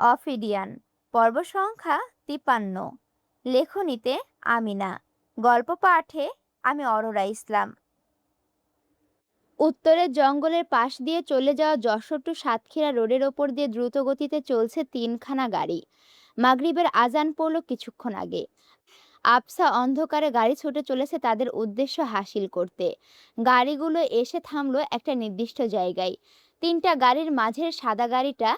অফিডিয়ান, পর্ব সংখ্যা 53। লেখনীতে আমিনা। গল্প পাঠে আমি অরোরা ইসলাম। উত্তরের জঙ্গলের পাশ দিয়ে চলে যাওয়া যশোর টু সাতক্ষীরা রোডের ওপর দিয়ে দ্রুত গতিতে চলছে তিনখানা গাড়ি। মাগরিবের আজান পড়ল কিছুক্ষণ আগে। আবছা অন্ধকারে গাড়ি ছুটে চলেছে তাদের উদ্দেশ্য হাসিল করতে। গাড়িগুলো এসে থামলো একটা নির্দিষ্ট জায়গায়। তিনটা গাড়ির মাঝের সাদা গাড়িটা,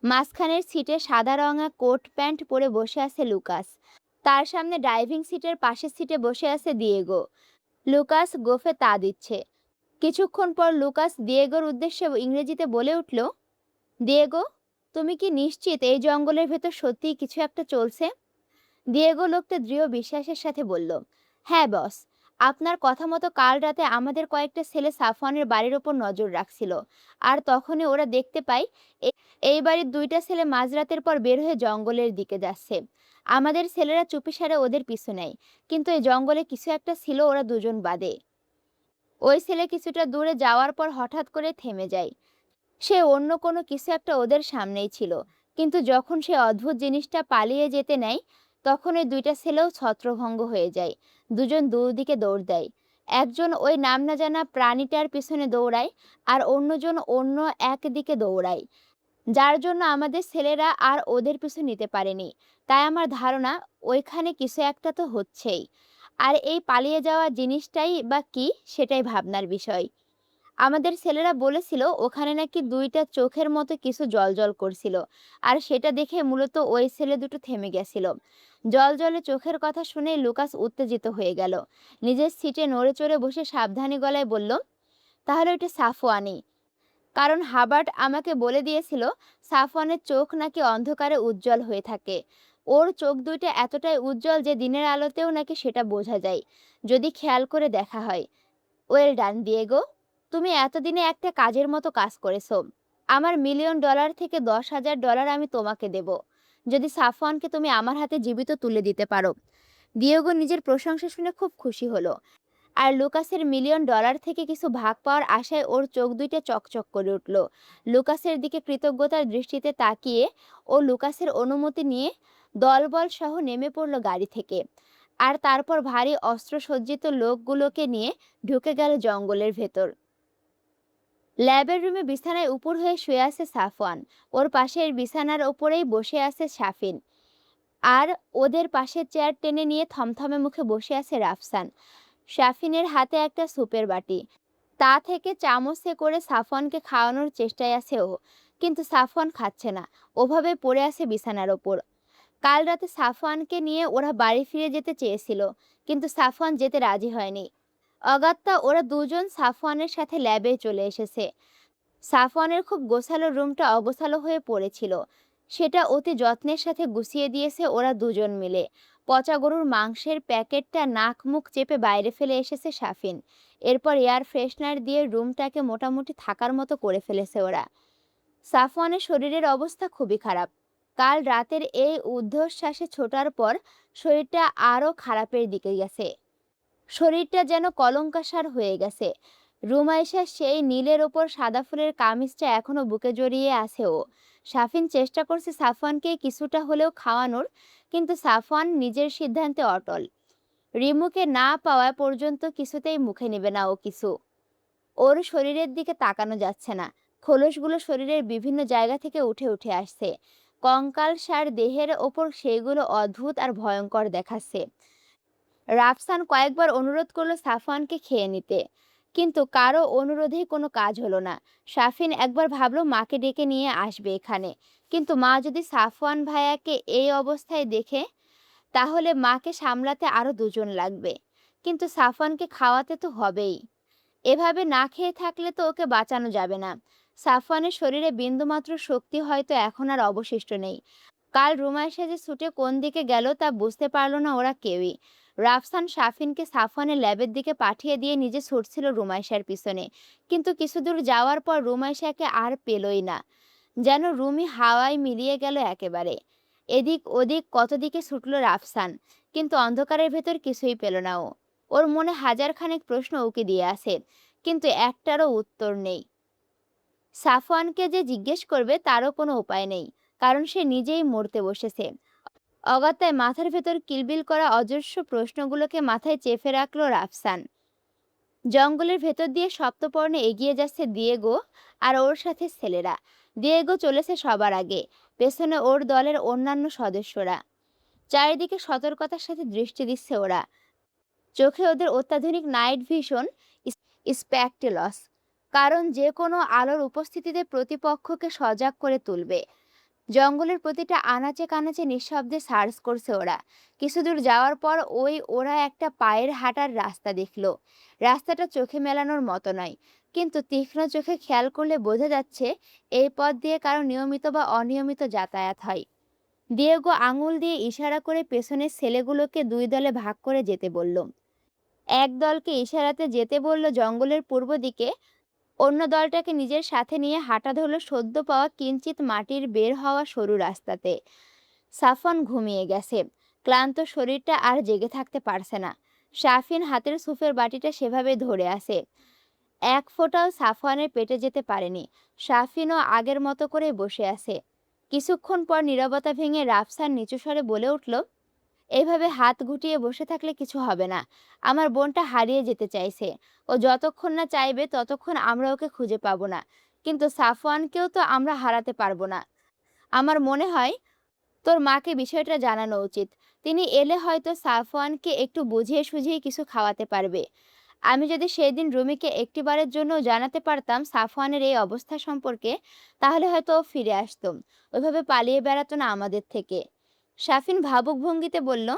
মাঝখানের সিটে সাদা রঙা কোট প্যান্ট পরে বসে আছে লুকাস। তার সামনে ড্রাইভিং সিটের পাশের সিটে বসে আছে দিয়েগো। লুকাস গোফে তা দিচ্ছে। কিছুক্ষণ পর লুকাস দিয়েগোর উদ্দেশ্যে ইংরেজিতে বলে উঠল, দিয়েগো, তুমি কি নিশ্চিত এই জঙ্গলের ভেতর সত্যিই কিছু একটা চলছে? দিয়েগো লোকটা দৃঢ় বিশ্বাসের সাথে বলল, হ্যাঁ বস, আপনার কথা মতো কাল রাতে আমাদের কয়েকটা ছেলে সাফওয়ানের বাড়ির ওপর নজর রাখছিল। আর তখনই ওরা দেখতে পায় এই বাড়ির দুইটা ছেলে মাঝরাতের পর বের হয়ে জঙ্গলের দিকে যাচ্ছে। আমাদের ছেলেরা চুপিসারে ওদের পিছু নেয়, কিন্তু এই জঙ্গলে কিছু একটা ছিল ওরা দুজন বাদে। ওই ছেলে কিছুটা দূরে যাওয়ার পর হঠাৎ করে থেমে যায়। সে অন্য কোনো কিছু একটা ওদের সামনেই ছিল, কিন্তু যখন সে অদ্ভুত জিনিসটা পালিয়ে যেতে নেয়, তখন ওই দুইটা ছেলেও ছত্রভঙ্গ হয়ে যায়। দুজন দুদিকে দৌড় দেয়। একজন ওই নাম না জানা প্রাণীটার পিছনে দৌড়ায়, আর অন্যজন অন্য একদিকে দৌড়ায়, যার জন্য আমাদের ছেলেরা আর ওদের পিছু নিতে পারেনি। তাই আমার ধারণা ওইখানে কিছু একটা তো হচ্ছেই। আর এই পালিয়ে যাওয়া জিনিসটাই বা কি, সেটাই ভাবনার বিষয়। আমাদের ছেলেরা বলেছিল ওখানে নাকি দুইটা চোখের মতো কিছু জ্বলজ্বল করছিল, আর সেটা দেখে মূলত ওই ছেলে দুটো থেমে গেছিল। জ্বলজ্বলে চোখের কথা শুনে লুকাস উত্তেজিত হয়ে গেল। নিজের সিটে নড়ে চড়ে বসে সাবধানী গলায় বলল, তাহলে ওইটা সাফওয়ানি। কারণ হাবার্ট আমাকে বলে দিয়েছিল সাফওয়ানের চোখ নাকি অন্ধকারে উজ্জ্বল হয়ে থাকে। ওর চোখ দুইটা এতটাই উজ্জ্বল যে দিনের আলোতেও নাকি সেটা বোঝা যায়, যদি খেয়াল করে দেখা হয়। ওয়েল ডান দিয়েগো, তুমি এতদিনে একটা কাজের মতো কাজ করেছো। আমার $1,000,000 থেকে $10,000 আমি তোমাকে দেব, যদি সাফওয়ানকে তুমি আমার হাতে জীবিত তুলে দিতে পারো। দিয়েগো নিজের প্রশংসা শুনে খুব খুশি হলো। আর লুকাসের $1,000,000 থেকে কিছু ভাগ পাওয়ার আশায় ওর চোখ দুইটা চকচক করে উঠল। লুকাসের দিকে কৃতজ্ঞতার দৃষ্টিতে তাকিয়ে ও লুকাসের অনুমতি নিয়ে দলবল সহ নেমে পড়ল গাড়ি থেকে। আর তারপর ভারী অস্ত্রসজ্জিত লোকগুলোকে নিয়ে ঢুকে গেল জঙ্গলের ভেতর। ল্যাবের রুমে বিছানায় উপর হয়ে শুয়ে আছে সাফওয়ান। ওর পাশের বিছানার ওপরেই বসে আছে সাফিন। আর ওদের পাশের চেয়ার টেনে নিয়ে থমথমে মুখে বসে আছে রাফসান। সাফিনের হাতে একটা সুপের বাটি, তা থেকে চামচে করে সাফওয়ানকে খাওয়ানোর চেষ্টায় আছে ও। কিন্তু সাফওয়ান খাচ্ছে না, ওভাবে পড়ে আছে বিছানার ওপর। কাল রাতে সাফওয়ানকে নিয়ে ওরা বাড়ি ফিরে যেতে চেয়েছিল, কিন্তু সাফওয়ান যেতে রাজি হয়নি। অগত্যা ওরা দুজন সাফওয়ানের সাথে ল্যাবে চলে এসেছে। সাফওয়ানের খুব গোছালো রুমটা অগোছালো হয়ে পড়েছিল, সেটা অতি যত্নের সাথে গুছিয়ে দিয়েছে ওরা দুজন মিলে। পচা গরুর মাংসের প্যাকেটটা নাক মুখ চেপে বাইরে ফেলে এসেছে সাফিন। এরপর এয়ার ফ্রেশনার দিয়ে রুমটাকে মোটামুটি থাকার মতো করে ফেলেছে ওরা। সাফওয়ানের শরীরের অবস্থা খুবই খারাপ। কাল রাতের এই ঊর্ধ্বশ্বাসে ছোটার পর শরীরটা আরও খারাপের দিকে গেছে। শরীরটা যেন কলঙ্কাসার হয়ে গেছে। রুমাইশা সেই নীলের ওপর সাদা ফুলের কামিজটা এখনো বুকে জড়িয়ে আছে ও। সাফিন চেষ্টা করছে সাফওয়ানকে কিছুটা হলেও খাওয়ানোর, কিন্তু সাফওয়ান নিজের সিদ্ধান্তে অটল। রিমুকে না পাওয়া পর্যন্ত কিছুতেই মুখে নেবে না ও কিছু। ওর শরীরের দিকে তাকানো যাচ্ছে না। খোলসগুলো শরীরের বিভিন্ন জায়গা থেকে উঠে উঠে আসছে। কঙ্কালসার দেহের ওপর সেগুলো অদ্ভুত আর ভয়ঙ্কর দেখাচ্ছে। রাফসান কয়েকবার অনুরোধ করলো সাফওয়ানকে খেয়ে নিতে, কিন্তু কারো অনুরোধেই কোনো কাজ হলো না। সাফিন একবার ভাবলো মাকে ডেকে নিয়ে আসবে এখানে, কিন্তু মা যদি সাফওয়ান ভাইয়াকে এই অবস্থায় দেখে, তাহলে মাকে সামলাতে আরো দুজন লাগবে। কিন্তু সাফওয়ানকে খাওয়াতে তো হবেই। এভাবে না খেয়ে থাকলে তো ওকে বাঁচানো যাবে না। সাফওয়ানের শরীরে বিন্দুমাত্র শক্তি হয়তো এখন আর অবশিষ্ট নেই। কাল রুমাইশা যে ছুটে কোন দিকে গেল তা বুঝতে পারল না ওরা কেউই। রাফসান সাফিনকে সাফওয়ানের ল্যাবের দিকে পাঠিয়ে দিয়ে নিজে ছুটছিল রুমাইশার পিছনে, কিন্তু কিছু দূর যাওয়ার পর রুমাইশাকে আর পেলই না। যেন রুমি হাওয়ায় মিলিয়ে গেল একেবারে। এদিক ওদিক কত দিকে ছুটল রাফসান, কিন্তু অন্ধকারের ভেতর কিছুই পেল না ও। ওর মনে হাজার খানেক প্রশ্ন উকি দিয়ে আছে, কিন্তু একটারও উত্তর নেই। সাফওয়ানকে যে জিজ্ঞেস করবে তারও কোনো উপায় নেই। কারণ সে নিজেই মরতে বসেছে। অগত্যায় মাথার ভেতর কিলবিল করা অজস্র প্রশ্নগুলোকে মাথায় চেপে রাখলো রাফসান। জঙ্গলের ভেতর দিয়ে সপ্তপর্ণে এগিয়ে যাচ্ছে দিয়েগো আর ওর সাথে ছেলেরা। দিয়েগো চলেছে সবার আগে, পেছনে ওর দলের অন্যান্য সদস্যরা। চারিদিকে সতর্কতার সাথে দৃষ্টি দিচ্ছে ওরা। চোখে ওদের অত্যাধুনিক নাইট ভিশন স্প্যাকটেলস, কারণ যে কোনো আলোর উপস্থিতিতে প্রতিপক্ষকে সজাগ করে তুলবে। জঙ্গলের প্রতিটা আনাচে কানাচে নিঃশব্দে সার্চ করছে ওরা। কিছু দূর যাওয়ার পর ওরা একটা পায়ের হাঁটার রাস্তা দেখলো। রাস্তাটা চোখে মেলানোর মতো নয়, কিন্তু তীক্ষ্ণ চোখে খেয়াল করলে বোঝা যাচ্ছে এই পথ দিয়ে কারো নিয়মিত বা অনিয়মিত যাতায়াত হয়। দিয়েগো আঙুল দিয়ে ইশারা করে পেছনের ছেলেগুলোকে দুই দলে ভাগ করে যেতে বলল। এক দলকে ইশারাতে যেতে বলল জঙ্গলের পূর্ব দিকে, অন্য দলটাকে নিজের সাথে নিয়ে হাঁটা ধরল সদ্য পাওয়া কিঞ্চিত মাটির বের হওয়া সরু রাস্তাতে। সাফন ঘুমিয়ে গেছে, ক্লান্ত শরীরটা আর জেগে থাকতে পারছে না। শাফিন হাতের সুপের বাটিটা সেভাবে ধরে আছে, এক ফোঁটাও সাফওয়ানের পেটে যেতে পারেনি। শাফিনও আগের মতো করে বসে আছে। কিছুক্ষণ পর নীরবতা ভেঙে রাফসান নিচু স্বরে বলে উঠল, এইভাবে হাত গুটিয়ে বসে থাকলে কিছু হবে না। আমার বোনটা হারিয়ে যেতে চাইছে। ও যতক্ষণ না চাইবে ততক্ষণ আমরা ওকে খুঁজে পাবো না। কিন্তু সাফওয়ানকেও তো আমরা হারাতে পারবো না। আমার মনে হয় তোর মাকে বিষয়টা জানানো উচিত। তিনি এলে হয়তো সাফওয়ানকে একটু বুঝিয়ে সুঝিয়ে কিছু খাওয়াতে পারবে। আমি যদি সেই দিন রুমিকে একটিবারের জন্য জানাতে পারতাম সাফওয়ানের এই অবস্থা সম্পর্কে, তাহলে হয়তো ও ফিরে আসতো, ওইভাবে পালিয়ে বেড়াতো না আমাদের থেকে। শাফিন ভাবুক ভঙ্গিতে বলল,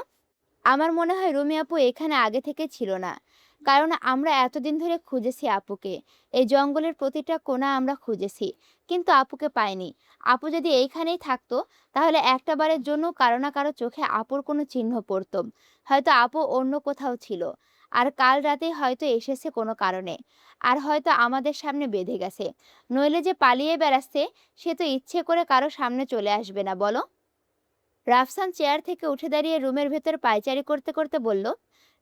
আমার মনে হয় রুমি আপু এখানে আগে থেকে ছিল না, কারণ আমরা এতদিন ধরে খুঁজেছি আপুকে। এই জঙ্গলের প্রতিটা কোণা আমরা খুঁজেছি, কিন্তু আপুকে পাইনি। আপু যদি এইখানেই থাকতো, তাহলে একটা বারের জন্য কারো না কারো চোখে আপুর কোনো চিহ্ন পড়তো। হয়তো আপু অন্য কোথাও ছিল, আর কাল রাতেই হয়তো এসেছে কোনো কারণে, আর হয়তো আমাদের সামনে বেঁধে গেছে। নইলে যে পালিয়ে বেড়াচ্ছে, সে তো ইচ্ছে করে কারো সামনে চলে আসবে না, বলো? রাফসান চেয়ার থেকে উঠে দাঁড়িয়ে রুমের ভেতর পায়চারি করতে করতে বলল,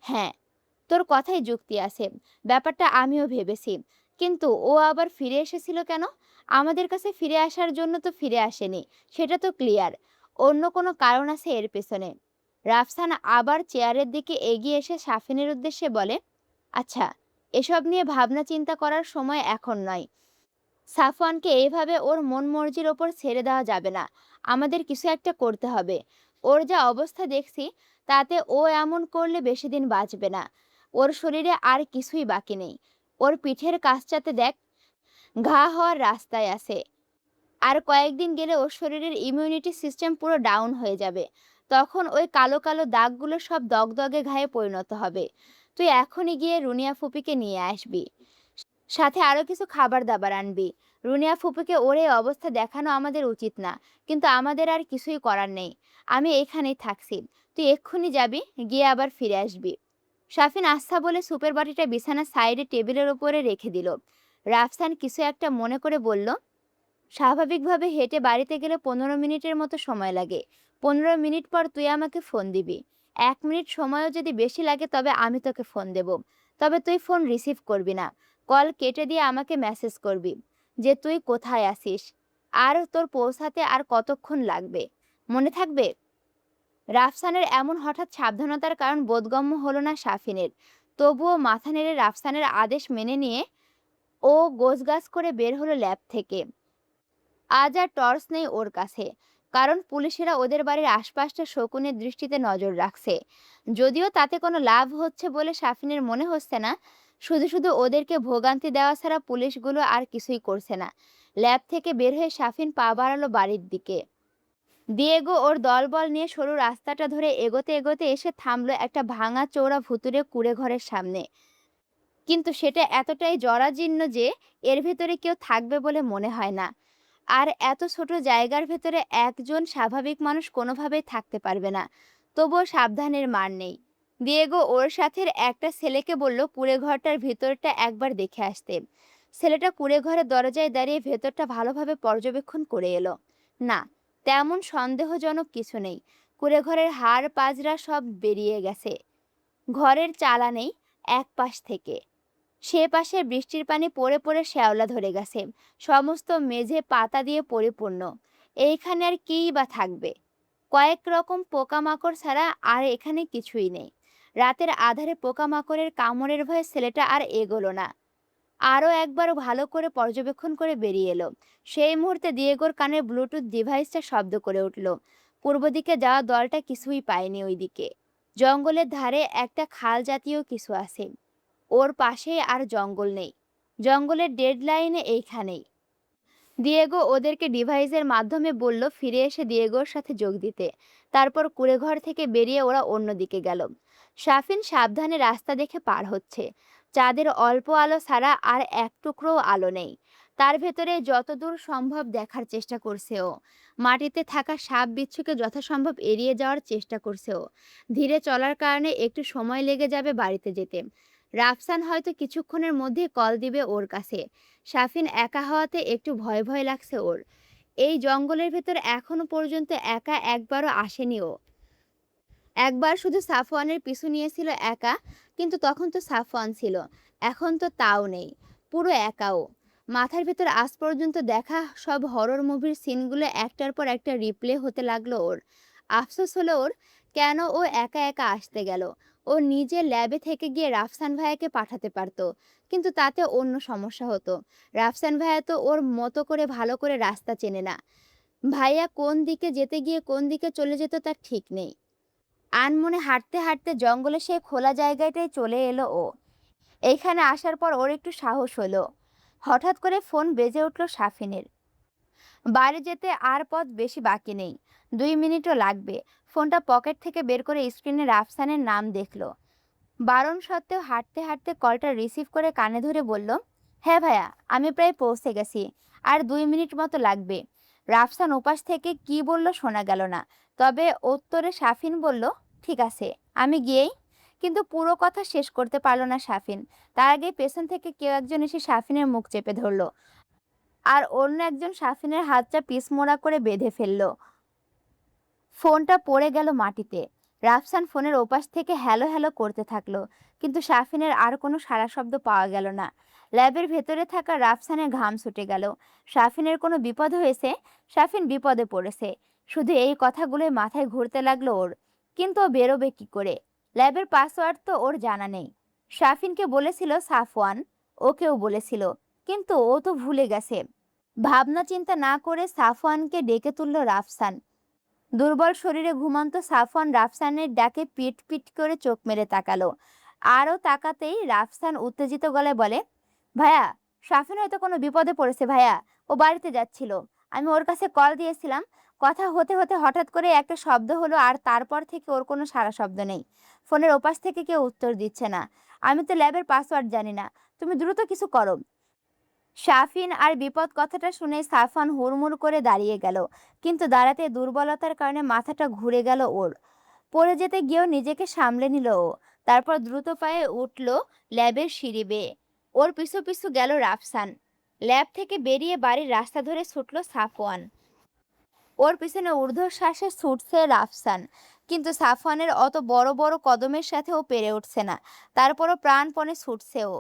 হ্যাঁ, তোর কথাই যুক্তি আছে। ব্যাপারটা আমিও ভেবেছি। কিন্তু ও আবার ফিরে এসেছিল কেন? আমাদের কাছে ফিরে আসার জন্য তো ফিরে আসেনি, সেটা তো ক্লিয়ার। অন্য কোনো কারণ আছে এর পেছনে। রাফসান আবার চেয়ারের দিকে এগিয়ে এসে সাফিনের উদ্দেশ্যে বলে, আচ্ছা, এসব নিয়ে ভাবনা চিন্তা করার সময় এখন নয়। সাফওয়ানকে এইভাবে ওর মন মর্জির ওপর ছেড়ে দেওয়া যাবে না। আমাদের কিছু একটা করতে হবে। ওর যা অবস্থা দেখছি, তাতে ও এমন করলে বেশি দিন বাঁচবে না। ওর শরীরে আর কিছুই বাকি নেই। ওর পিঠের কাছটাতে দেখ, ঘা হওয়ার রাস্তায় আছে। আর কয়েকদিন গেলে ওর শরীরের ইমিউনিটি সিস্টেম পুরো ডাউন হয়ে যাবে। তখন ওই কালো কালো দাগগুলো সব দগদগে ঘায়ে পরিণত হবে। তুই এখনই গিয়ে রুনিয়া ফুপিকে নিয়ে আসবি, সাথে আরো কিছু খাবার দাবার আনবি। রুনিয়া ফুপুকে ওর এই অবস্থা দেখানো আমাদের উচিত না, কিন্তু আমাদের আর কিছুই করার নেই। আমি এখানেই থাকছি, তুই এক্ষুনি যাবি, গিয়ে আবার ফিরে আসবি। শাফিন আস্থা বলে সুপের বাটিটা বিছানার সাইডে টেবিলের উপরে রেখে দিল। রাফসান কিছু একটা মনে করে বলল, স্বাভাবিকভাবে হেঁটে বাড়িতে গেলে 15 মিনিটের মতো সময় লাগে। 15 মিনিট পর তুই আমাকে ফোন দিবি। 1 মিনিট সময়ও যদি বেশি লাগে তবে আমি তোকে ফোন দেব। তবে তুই ফোন রিসিভ করবি না। কল কেটে দিয়ে আমাকে মেসেজ করবি যে তুই কোথায় আছিস, আর তোর পৌঁছাতে আর কতক্ষণ লাগবে। মনে থাকবে? রাফসানের এমন হঠাৎ সাবধানতার কারণ বোধগম্য হলো না শাফিনের। তবুও মাথা নেড়ে রাফসানের আদেশ মেনে নিয়ে ও গোছগাছ করে বের হলো ল্যাব থেকে। আজ আর টর্চ নেই ওর কাছে, কারণ পুলিশেরা ওদের বাড়ির আশপাশটা শকুনের দৃষ্টিতে নজর রাখছে। যদিও তাতে কোনো লাভ হচ্ছে বলে শাফিনের মনে হচ্ছে না। শুধু শুধু ওদেরকে ভোগান্তি দেওয়া ছাড়া পুলিশগুলো আর কিছুই করছে না। ল্যাব থেকে বের হয়ে শাফিন পা বাড়ালো বাড়ির দিকে। দিয়েগো ওর দলবল নিয়ে সরু রাস্তাটা ধরে এগোতে এগোতে এসে থামলো একটা ভাঙা চৌড়া ভুতুড়ে কুঁড়ে ঘরের সামনে। কিন্তু সেটা এতটাই জরাজীর্ণ যে এর ভেতরে কেউ থাকবে বলে মনে হয় না। আর এত ছোট জায়গার ভেতরে একজন স্বাভাবিক মানুষ কোনোভাবেই থাকতে পারবে না। তবুও সাবধানের মার নেই। দিয়েগো ওর সাথে একটা ছেলেকে বলল কুঁড়ে ঘরটার ভিতরটা একবার দেখে আসতে। ছেলেটা কুঁড়ে ঘরের দরজায় দাঁড়িয়ে ভেতরটা ভালোভাবে পর্যবেক্ষণ করে এলো। না, তেমন সন্দেহজনক কিছু নেই। কুঁড়ে ঘরের হাড় পাজরা সব বেরিয়ে গেছে। ঘরের চালা নেই এক পাশ থেকে। সে পাশে বৃষ্টির পানি পড়ে পড়ে শ্যাওলা ধরে গেছে। সমস্ত মেঝে পাতা দিয়ে পরিপূর্ণ। এইখানে আর কিই বা থাকবে? কয়েক রকম পোকামাকড় ছাড়া আর এখানে কিছুই নেই। রাতের আঁধারে পোকামাকড়ের কামড়ের ভয়ে ছেলেটা আর এগোলো না। আরও একবার ভালো করে পর্যবেক্ষণ করে বেরিয়ে এলো। সেই মুহূর্তে দিয়েগোর কানে ব্লুটুথ ডিভাইসটা শব্দ করে উঠল। পূর্ব দিকে যাওয়া দলটা কিছুই পায়নি ওইদিকে। জঙ্গলের ধারে একটা খাল জাতীয় কিছু আছে। ওর পাশেই আর জঙ্গল নেই। জঙ্গলের ডেড লাইনে এইখানেই। দিয়েগো ওদেরকে ডিভাইসের মাধ্যমে বলল ফিরে এসে দিয়েগোর সাথে যোগ দিতে। তারপর কুঁড়েঘর থেকে বেরিয়ে ওরা অন্যদিকে গেল। সাফিন সাবধানে রাস্তা দেখে পার হচ্ছে। চাঁদের অল্প আলো ছাড়া আর এক টুকরোও আলো নেই। তার ভেতরে যতদূর সম্ভব দেখার চেষ্টা করছে ও। মাটিতে থাকা সাপ বিচ্ছুকে যথাসম্ভব এড়িয়ে যাওয়ার চেষ্টা করছে ও। ধীরে চলার কারণে একটু সময় লেগে যাবে বাড়িতে যেতে। রাফসান হয়তো কিছুক্ষণের মধ্যে কল দিবে ওর কাছে। সাফিন একা হওয়াতে একটু ভয় ভয় লাগছে ওর। এই জঙ্গলের ভেতর এখনো পর্যন্ত একা একবারও আসেনি ও। একবার শুধু সাফওয়ানের পিছু নিয়েছিল একা, কিন্তু তখন তো সাফওয়ান ছিল। এখন তো তাও নেই, পুরো একাও। মাথার ভেতর আজ পর্যন্ত দেখা সব হরর মুভির সিনগুলো একটার পর একটা রিপ্লে হতে লাগলো ওর। আফসোস হলো ওর, কেন ও একা একা আসতে গেল। ও নিজে ল্যাবে থেকে গিয়ে রাফসান ভাইয়াকে পাঠাতে পারতো, কিন্তু তাতে অন্য সমস্যা হতো। রাফসান ভাইয়া তো ওর মতো করে ভালো করে রাস্তা চেনে না। ভাইয়া কোন দিকে যেতে গিয়ে কোন দিকে চলে যেত তার ঠিক নেই। আনমনে হাঁটতে হাঁটতে জঙ্গলে সেই খোলা জায়গাটায় চলে এলো ও। এইখানে আসার পর ওর একটু সাহস হলো। হঠাৎ করে ফোন বেজে উঠল সাফিনের। বাড়ি যেতে আর পথ বেশি বাকি নেই, 2 মিনিটও লাগবে। ফোনটা পকেট থেকে বের করে স্ক্রিনে রাফসানের নাম দেখলো। বারণ সত্ত্বেও হাঁটতে হাঁটতে কলটা রিসিভ করে কানে ধরে বলল, হ্যাঁ ভাইয়া, আমি প্রায় পৌঁছে গেছি, আর 2 মিনিট মতো লাগবে। রাফসান ওপাশ থেকে কি বলল শোনা গেল না, তবে উত্তরে সাফিন বলল, ঠিক আছে, আমি গিয়েই। কিন্তু পুরো কথা শেষ করতে পারল না সাফিন। তার আগে পেছন থেকে কেউ একজন এসে সাফিনের মুখ চেপে ধরল, আর অন্য একজন সাফিনের হাতটা পিছমোড়া করে বেঁধে ফেলল। ফোনটা পড়ে গেল মাটিতে। রাফসান ফোনের ওপাশ থেকে হ্যালো হ্যালো করতে থাকলো, কিন্তু সাফিনের আর কোনো সাড়া শব্দ পাওয়া গেল না। ল্যাবের ভেতরে থাকা রাফসানের ঘাম ছুটে গেল। সাফিনের কোনো বিপদ হয়েছে, সাফিন বিপদে পড়েছে, শুধু এই কথাগুলোই মাথায় ঘুরতে লাগলো ওর। কিন্তু ও বেরোবে কি করে? ল্যাবের পাসওয়ার্ড তো ওর জানা নেই। সাফিনকে বলেছিল সাফওয়ান, ওকেও বলেছিল, কিন্তু ও তো ভুলে গেছে। ভাবনা চিন্তা না করে সাফওয়ানকে ডেকে তুলল রাফসান। দুর্বল শরীরে ঘুমন্ত সাফওয়ান রাফসানের ডাকে পিট পিট করে চোখ মেরে তাকালো। আরও তাকাতেই রাফসান উত্তেজিত গলায় বলে, ভাইয়া, সাফিন হয়তো কোনো বিপদে পড়েছে ভাইয়া। ও বাড়িতে যাচ্ছিল, আমি ওর কাছে কল দিয়েছিলাম। কথা হতে হতে হঠাৎ করে একটা শব্দ হলো, আর তারপর থেকে ওর কোনো সাড়া শব্দ নেই। ফোনের ওপাশ থেকে কেউ উত্তর দিচ্ছে না। আমি তো ল্যাবের পাসওয়ার্ড জানি না, তুমি দ্রুত কিছু করো। শাফিন আর বিপদ কথাটা শুনে সাফওয়ান হুড়মুড় করে দাঁড়িয়ে গেল, কিন্তু দাঁড়াতে দুর্বলতার কারণে মাথাটা ঘুরে গেল ওর। পড়ে যেতে গিয়েও নিজেকে সামলে নিল ও। তারপর দ্রুত পায়ে উঠল ল্যাবের সিঁড়ি বেয়ে। ওর পিছু পিছু গেল রাফসান। ল্যাব থেকে বেরিয়ে বাড়ির রাস্তা ধরে ছুটল সাফওয়ান। ওর পিছনে ঊর্ধ্বশ্বাসে ছুটছে রাফসান, কিন্তু সাফওয়ানের অত বড় বড় কদমের সাথে ও পেরে উঠছে না। তারপরও প্রাণপণে ছুটছে ও।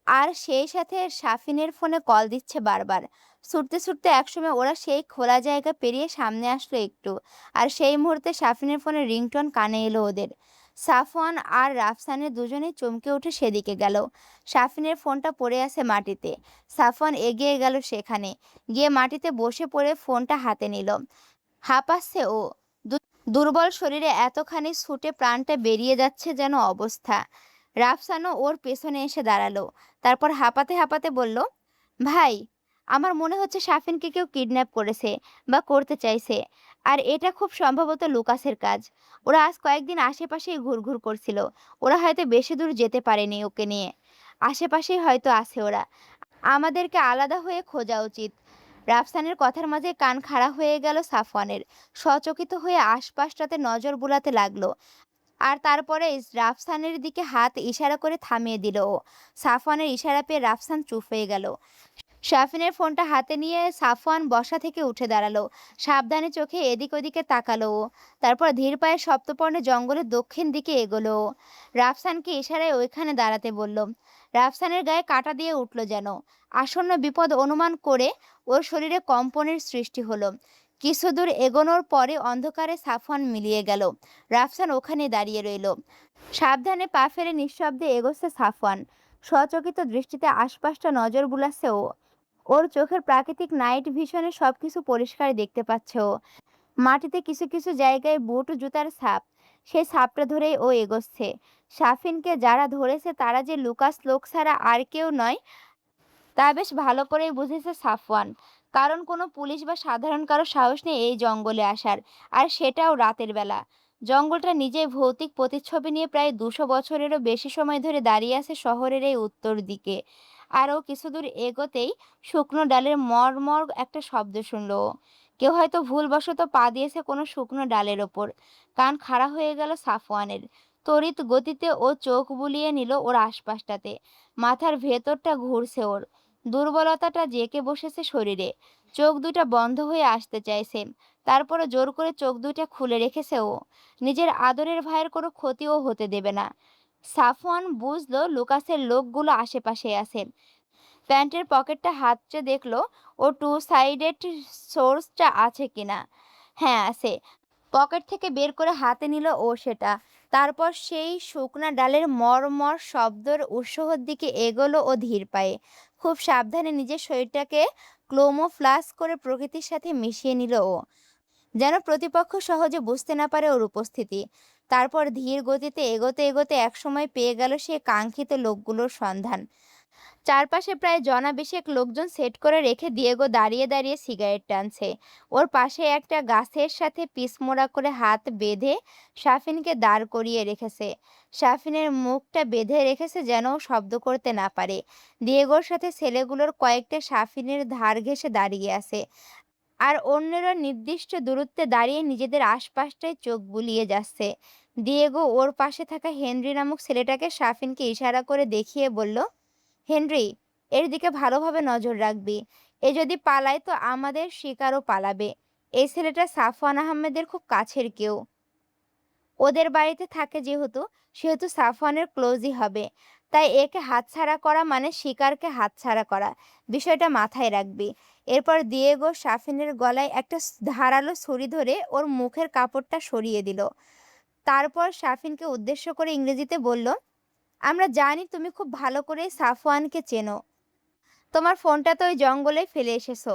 আর সেই সাথে সাফিনের ফোনে কল দিচ্ছে বারবার। ছুটতে ছুটতে একসময় ওরা সেই খোলা জায়গা পেরিয়ে সামনে আসলো একটু, আর সেই মুহূর্তে সাফিনের ফোনে রিংটোন কানে এলো ওদের। সাফওয়ান আর রাফসানের দুজনেই চমকে উঠে সেদিকে গেল। সাফিনের ফোনটা পড়ে আছে মাটিতে। সাফওয়ান এগিয়ে গেল সেখানে, গিয়ে মাটিতে বসে পড়ে ফোনটা হাতে নিল। হাঁপাচ্ছে ও। দুর্বল শরীরে এতখানি ছুটে প্রাণটা বেরিয়ে যাচ্ছে যেন অবস্থা। রাফসানও ওর পেছনে এসে দাঁড়ালো। তারপর হাঁপাতে হাঁপাতে বলল, ভাই, আমার মনে হচ্ছে সাফিনকে কেউ কিডন্যাপ করেছে বা করতে চাইছে। আর এটা খুব সম্ভবত লুকাসের কাজ। ওরা আজ কয়েকদিন আশেপাশেই ঘুরঘুর করছিল। ওরা হয়তো বেশি দূর যেতে পারেনি ওকে নিয়ে। আশেপাশেই হয়তো আছে ওরা। আমাদেরকে আলাদা হয়ে খোঁজা উচিত। রাফসানের কথার মাঝে কান খাড়া হয়ে গেল সাফওয়ানের। সচকিত হয়ে আশপাশটাতে নজর বুলাতে লাগলো। আর তারপরে রাফসানের দিকে হাত ইশারা করে থামিয়ে দিল ও। সাফওয়ানের ইশারা পেয়ে রাফসান চুপ হয়ে গেল। শাফিনের ফোনটা হাতে নিয়ে সাফওয়ান বসা থেকে উঠে দাঁড়ালো। সাবধানে চোখে এদিক ওদিকে তাকালো ও। তারপর ধীর পায়ে সপ্তপর্ণে জঙ্গলের দক্ষিণ দিকে এগোলো ও। রাফসানকে ইশারায় ওইখানে দাঁড়াতে বলল। রাফসানের গায়ে কাঁটা দিয়ে উঠল যেন। আসন্ন বিপদ অনুমান করে ওর শরীরে কম্পনের সৃষ্টি হলো। কিছু দূর এগোনোর পরে অন্ধকারে সাফওয়ান মিলিয়ে গেল। রাফসান ওখানে দাঁড়িয়ে রইল। সাবধানে পা ফেলে নিঃশব্দে এগোচ্ছে সাফওয়ান। সচকিত দৃষ্টিতে আশপাশটা নজর বুলাচ্ছে ও। ওর চোখের প্রাকৃতিক নাইট ভিশনে সবকিছু পরিষ্কার দেখতে পাচ্ছে ও। মাটিতে কিছু কিছু জায়গায় বুট জুতার ছাপ। সেই ছাপটা ধরেই ও এগোচ্ছে। সাফিনকে যারা ধরেছে তারা যে লুকাস লোক ছাড়া আর কেউ নয় তা বেশ ভালো করেই বুঝেছে সাফওয়ান। কারণ কোনো পুলিশ বা সাধারণ কারো সাহস নেই এই জঙ্গলে আসার, আর সেটাও রাতের বেলা। জঙ্গলটা নিজেই ভৌতিক প্রতিচ্ছবি নিয়ে প্রায় 200 বছরেরও বেশি সময় ধরে দাঁড়িয়ে আছে শহরের এই উত্তর দিকে। আর ও কিছু দূর এগোতেই শুকনো ডালের মর্মর একটা শব্দ শুনল ও। কেউ হয়তো ভুলবশত পা দিয়েছে কোনো শুকনো ডালের ওপর। কান খাড়া হয়ে গেল সাফওয়ানের। তড়িৎ গতিতে ও চোখ বুলিয়ে নিল ওর আশপাশটাতে। মাথার ভেতরটা ঘুরছে ওর। দুর্বলতাটা জেঁকে বসেছে শরীরে। চোখ দুটা বন্ধ হয়ে আসতে চাইছে। তারপরও জোর করে চোখ দুটা খুলে রেখেছে ও। নিজের আদরের ভাইয়ের কোনো ক্ষতিও হতে দেবে না। সাফওয়ান বুঝলো লুকাসের লোকগুলো আশেপাশে আছে। প্যান্টের পকেটটা হাতড়ে দেখলো ও টু সাইডেড সোর্সটা আছে কিনা। হ্যাঁ আছে। পকেট থেকে বের করে হাতে নিল ও সেটা। তারপর সেই শুকনা ডালের মরমর শব্দের উৎসর দিকে এগোলো ও ধীর পায়ে। খুব সাবধানে নিজের শরীরটাকে ক্লোমোফ্লাস করে প্রকৃতির সাথে মিশিয়ে নিল ও, যেন প্রতিপক্ষ সহজে বুঝতে না পারে ওর উপস্থিতি। তারপর ধীর গতিতে এগোতে এগোতে একসময় পেয়ে গেল সে কাঙ্ক্ষিত লোকগুলোর সন্ধান। চারপাশে প্রায় জনাবিশেক লোকজন সেট করে রেখে দিয়েগো দাঁড়িয়ে দাঁড়িয়ে সিগারেট টানছে। ওর পাশে একটা গাছের সাথে পিছমোড়া করে হাত বেঁধে শাফিনকে দাঁড় করিয়ে রেখেছে। শাফিনের মুখটা বেঁধে রেখেছে যেন ও শব্দ করতে না পারে। দিয়েগোর সাথে ছেলেগুলোর কয়েকটা শাফিনের ধার ঘেঁষে দাঁড়িয়ে আছে। আর অন্যেরা নির্দিষ্ট দূরত্বে দাঁড়িয়ে নিজেদের আশপাশটায় চোখ বুলিয়ে যাচ্ছে। দিয়েগো ওর পাশে থাকা হেনরি নামক ছেলেটাকে শাফিনকে ইশারা করে দেখিয়ে বলল, হেনরি, এর দিকে ভালোভাবে নজর রাখবি। এ যদি পালায় তো আমাদের শিকারও পালাবে। এই ছেলেটা সাফওয়ান আহমেদের খুব কাছের কেউ। ওদের বাড়িতে থাকে যেহেতু, সেহেতু সাফওয়ানের ক্লোজই হবে। তাই একে হাতছাড়া করা মানে শিকারকে হাতছাড়া করা। বিষয়টা মাথায় রাখবি। এরপর দিয়েগো শাফিনের গলায় একটা ধারালো ছুরি ধরে ওর মুখের কাপড়টা সরিয়ে দিল। তারপর শাফিনকে উদ্দেশ্য করে ইংরেজিতে বলল, আমরা জানি তুমি খুব ভালো করে সাফওয়ানকে চেনো। তোমার ফোনটা তো ওই জঙ্গলেই ফেলে এসেছো।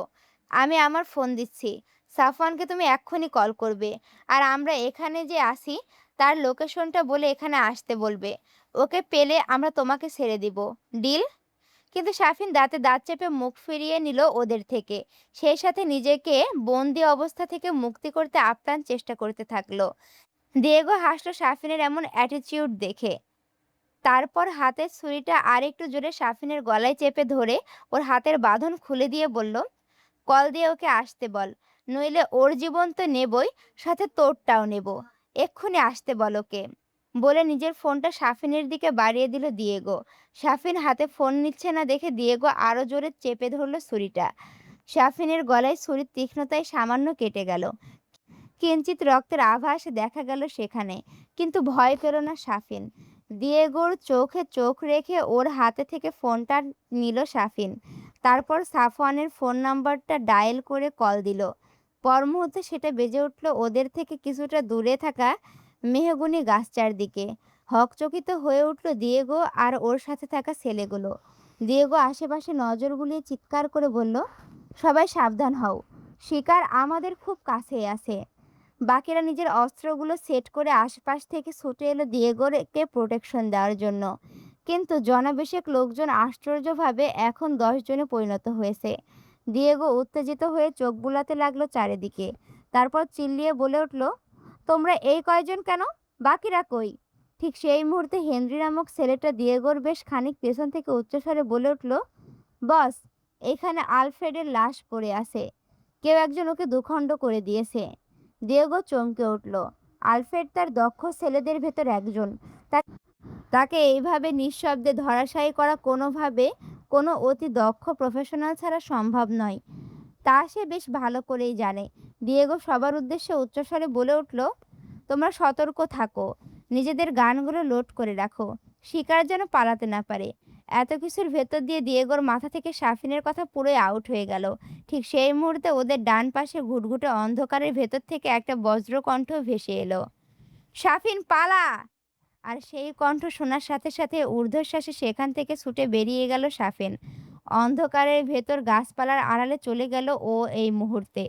আমি আমার ফোন দিচ্ছি। সাফওয়ানকে তুমি এক্ষুনি কল করবে। আর আমরা এখানে যে আসি তার লোকেশনটা বলে এখানে আসতে বলবে। ওকে পেলে আমরা তোমাকে ছেড়ে দিব। ডিল? কিন্তু শাফিন দাঁতে দাঁত চেপে মুখ ফিরিয়ে নিল ওদের থেকে। সেই সাথে নিজেকে বন্দি অবস্থা থেকে মুক্তি করতে আপ্রাণ চেষ্টা করতে থাকলো। দিয়েগো হাসলো শাফিনের এমন অ্যাটিটিউড দেখে। তারপর হাতের ছুরিটা আরেকটু জোরে শাফিনের গলায় চেপে ধরে ওর হাতের বাঁধন খুলে দিয়ে বলল, কল দিয়ে ওকে আসতে বল। নইলে ওর জীবন তো নেবই, সাথে তোরটাও নেব। এক্ষুনি আসতে বল ওকে। বলে নিজের ফোনটা শাফিনের দিকে বাড়িয়ে দিল দিয়েগো। শাফিন হাতে ফোন নিচ্ছে না দেখে দিয়েগো আরো জোরে চেপে ধরল ছুরিটা। শাফিনের গলায় ছুরির তীক্ষ্ণতায় সামান্য কেটে গেল। কিঞ্চিত রক্তের আভাস দেখা গেল সেখানে। কিন্তু ভয় পেল না শাফিন। দিয়েগোর চোখে চোখ রেখে ওর হাতে থেকে ফোনটা নিল শাফিন। তারপর সাফওয়ানের ফোন নাম্বারটা ডায়াল করে কল দিল। পর মুহূর্তে সেটা বেজে উঠল ওদের থেকে কিছুটা দূরে থাকা মেহগনি গাছটার দিকে। হকচকিত হয়ে উঠল দিয়েগো আর ওর সাথে থাকা ছেলেগুলো। দিয়েগো আশেপাশে নজর বুলিয়ে চিৎকার করে বলল, সবাই সাবধান হও, শিকার আমাদের খুব কাছেই আছে। বাকিরা নিজের অস্ত্রগুলো সেট করে আশপাশ থেকে ছুটে এলো দিয়েগোকে প্রোটেকশন দেওয়ার জন্য। কিন্তু জনাবিশেক লোকজন আশ্চর্যভাবে এখন 10 জনে পরিণত হয়েছে। দিয়েগো উত্তেজিত হয়ে চোখ বুলাতে লাগলো চারিদিকে। তারপর চিল্লিয়ে বলে উঠল, তোমরা এই কয়জন কেন? বাকিরা কই? ঠিক সেই মুহূর্তে হেনরি নামক ছেলেটা দিয়েগোর বেশ খানিক পেছন থেকে উচ্চস্বরে বলে উঠল, বস, এখানে আলফ্রেডের লাশ পড়ে আছে। কেউ একজন ওকে দুখণ্ড করে দিয়েছে। দিয়েগো চমকে উঠল। আলফ্রেড তার দক্ষ ছেলেদের ভেতর একজন। তাকে এইভাবে নিঃশব্দে ধরাশায়ী করা কোনোভাবে কোনো অতি দক্ষ প্রফেশনাল ছাড়া সম্ভব নয়। তা সে বেশ ভালো করেই জানে। দিয়েগো সবার উদ্দেশ্যে উচ্চস্বরে বলে উঠল, তোমরা সতর্ক থাকো। নিজেদের গানগুলো লোড করে রাখো। শিকার যেন পালাতে না পারে। এত কিছুর ভেতর দিয়ে দিয়েগোর মাথা থেকে সাফিনের কথা পুরোই আউট হয়ে গেল। ঠিক সেই মুহূর্তে ওদের ডান পাশে ঘুটঘুটে অন্ধকারের ভেতর থেকে একটা বজ্রকণ্ঠ ভেসে এলো, সাফিন পালা! আর সেই কণ্ঠ শোনার সাথে সাথে ঊর্ধ্বশ্বাসে সেখান থেকে ছুটে বেরিয়ে গেল সাফিন। অন্ধকারের ভেতর গাছপালার আড়ালে চলে গেল ও এই মুহূর্তে।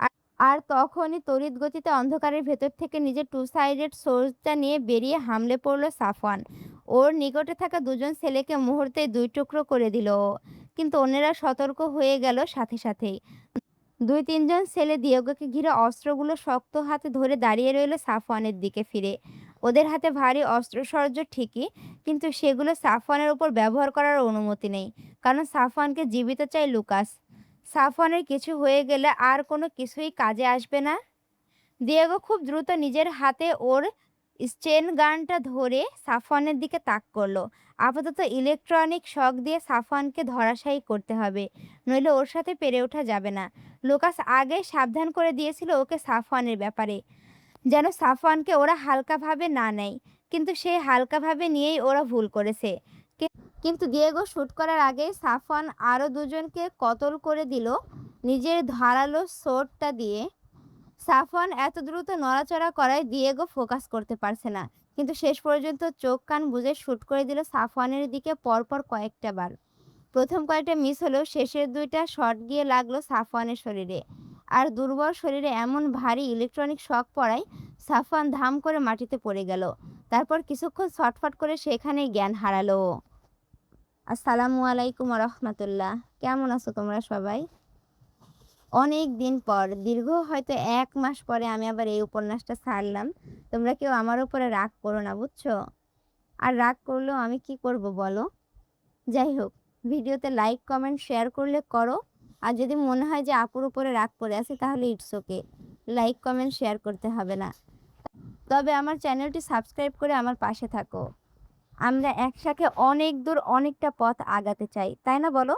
আর আর তখনই তড়িৎ গতিতে অন্ধকারের ভেতর থেকে নিজের টু সাইডেড সোর্সটা নিয়ে বেরিয়ে হামলে পড়ল সাফওয়ান। ওর নিকটে থাকা দুজন ছেলেকে মুহূর্তেই দুই টুকরো করে দিল ও। কিন্তু অন্যেরা সতর্ক হয়ে গেল সাথে সাথেই। দুই তিনজন ছেলে দিয়েগোকে ঘিরে অস্ত্রগুলো শক্ত হাতে ধরে দাঁড়িয়ে রইল সাফওয়ানের দিকে ফিরে। ওদের হাতে ভারী অস্ত্রসজ্জ ঠিকই, কিন্তু সেগুলো সাফওয়ানের উপর ব্যবহার করার অনুমতি নেই, কারণ সাফওয়ানকে জীবিত চায় লুকাস। সাফওয়ানের কিছু হয়ে গেলে আর কোনো কিছুই কাজে আসবে না। দিয়েগো খুব দ্রুত নিজের হাতে ওর স্টেন গানটা ধরে সাফওয়ানের দিকে তাক করলো। আপাতত ইলেকট্রনিক শক দিয়ে সাফওয়ানকে ধরাশায়ী করতে হবে, নইলে ওর সাথে পেরে ওঠা যাবে না। লুকাস আগে সাবধান করে দিয়েছিল ওকে সাফওয়ানের ব্যাপারে, যেন সাফওয়ানকে ওরা হালকাভাবে না নেয়। কিন্তু সেই হালকাভাবে নিয়েই ওরা ভুল করেছে। কিন্তু দিয়েগো শ্যুট করার আগেই সাফওয়ান আরও দুজনকে কতল করে দিল নিজের ধারালো সোর্ডটা দিয়ে। সাফওয়ান এত দ্রুত নড়াচড়া করায় দিয়েগো ফোকাস করতে পারছে না, কিন্তু শেষ পর্যন্ত চোখ কান বুজে শ্যুট করে দিল সাফওয়ানের দিকে পরপর কয়েকটা বার। প্রথম কয়েকটা মিস হলেও শেষের দুইটা শট গিয়ে লাগলো সাফওয়ানের শরীরে। আর দুর্বল শরীরে এমন ভারী ইলেকট্রনিক শক পড়ায় সাফওয়ান ধাম করে মাটিতে পড়ে গেল। তারপর কিছুক্ষণ ছটফট করে সেখানেই জ্ঞান হারালো ও। আসসালামু আলাইকুম রহমতুল্লাহ। কেমন আছো তোমরা সবাই? অনেক দিন পর, দীর্ঘ হয়তো 1 মাস পরে আমি আবার এই উপন্যাসটা ছাড়লাম। তোমরা কেউ আমার উপরে রাগ করো না, বুঝছো? আর রাগ করলেও আমি কি করব বলো? যাই হোক, ভিডিওতে লাইক কমেন্ট শেয়ার করলে করো। আর যদি মনে হয় যে আপুর উপরে রাগ করে আছি, তাহলে it's okay, like comment share করতে হবে না। তবে আমার চ্যানেলটি সাবস্ক্রাইব করে আমার পাশে থাকো। আমরা একসাথে অনেক দূর অনেকটা পথ আগাতে চাই, তাই না বলো?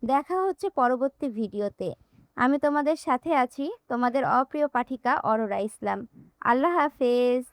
দেখা হচ্ছে পরবর্তী ভিডিওতে। আমি তোমাদের সাথে আছি, তোমাদের অপ্রিয় পাঠিকা অরোরা ইসলাম। আল্লাহ হাফেজ।